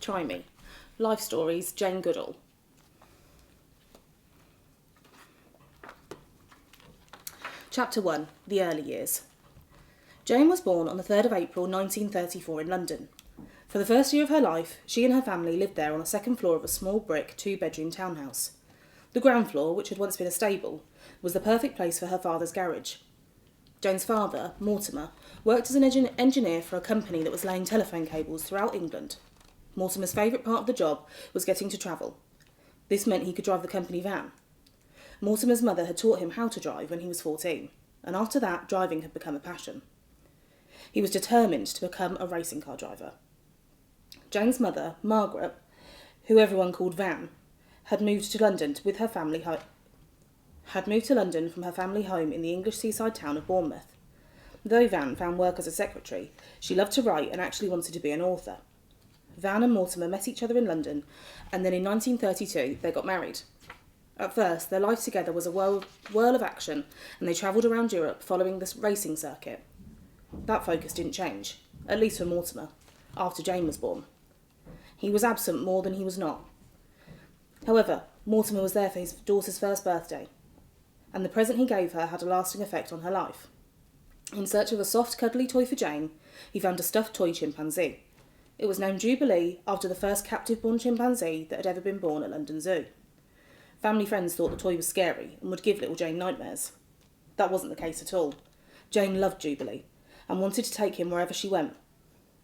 Try Me. Life Stories, Jane Goodall. Chapter 1. The Early Years. Jane was born on the 3rd of April 1934 in London. For the first year of her life, she and her family lived there on the second floor of a small brick two-bedroom townhouse. The ground floor, which had once been a stable, was the perfect place for her father's garage. Jane's father, Mortimer, worked as an engineer for a company that was laying telephone cables throughout England. Mortimer's favourite part of the job was getting to travel. This meant he could drive the company van. Mortimer's mother had taught him how to drive when he was 14, and after that, driving had become a passion. He was determined to become a racing car driver. Jane's mother, Margaret, who everyone called Van, had moved to London from her family home in the English seaside town of Bournemouth. Though Van found work as a secretary, she loved to write and actually wanted to be an author. Van and Mortimer met each other in London, and then in 1932 they got married. At first, their life together was a whirl of action, and they travelled around Europe following the racing circuit. That focus didn't change, at least for Mortimer, after Jane was born. He was absent more than he was not. However, Mortimer was there for his daughter's first birthday, and the present he gave her had a lasting effect on her life. In search of a soft, cuddly toy for Jane, he found a stuffed toy chimpanzee. It was named Jubilee after the first captive-born chimpanzee that had ever been born at London Zoo. Family friends thought the toy was scary and would give little Jane nightmares. That wasn't the case at all. Jane loved Jubilee and wanted to take him wherever she went.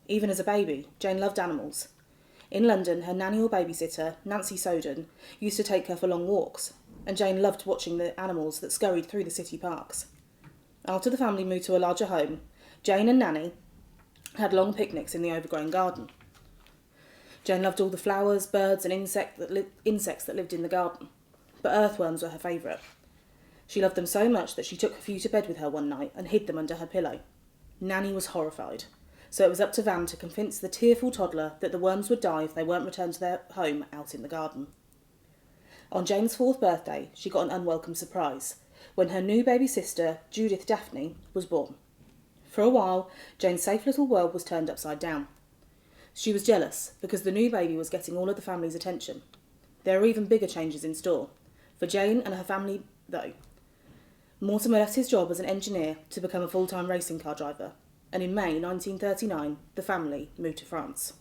Even as a baby, Jane loved animals. In London, her nanny or babysitter, Nancy Soden, used to take her for long walks, and Jane loved watching the animals that scurried through the city parks. After the family moved to a larger home, Jane and Nanny had long picnics in the overgrown garden. Jane loved all the flowers, birds and insects that lived in the garden, but earthworms were her favourite. She loved them so much that she took a few to bed with her one night and hid them under her pillow. Nanny was horrified, so it was up to Van to convince the tearful toddler that the worms would die if they weren't returned to their home out in the garden. On Jane's 4th birthday, she got an unwelcome surprise when her new baby sister, Judith Daphne, was born. For a while, Jane's safe little world was turned upside down. She was jealous because the new baby was getting all of the family's attention. There were even bigger changes in store. For Jane and her family, though. Mortimer left his job as an engineer to become a full-time racing car driver, and in May 1939, the family moved to France.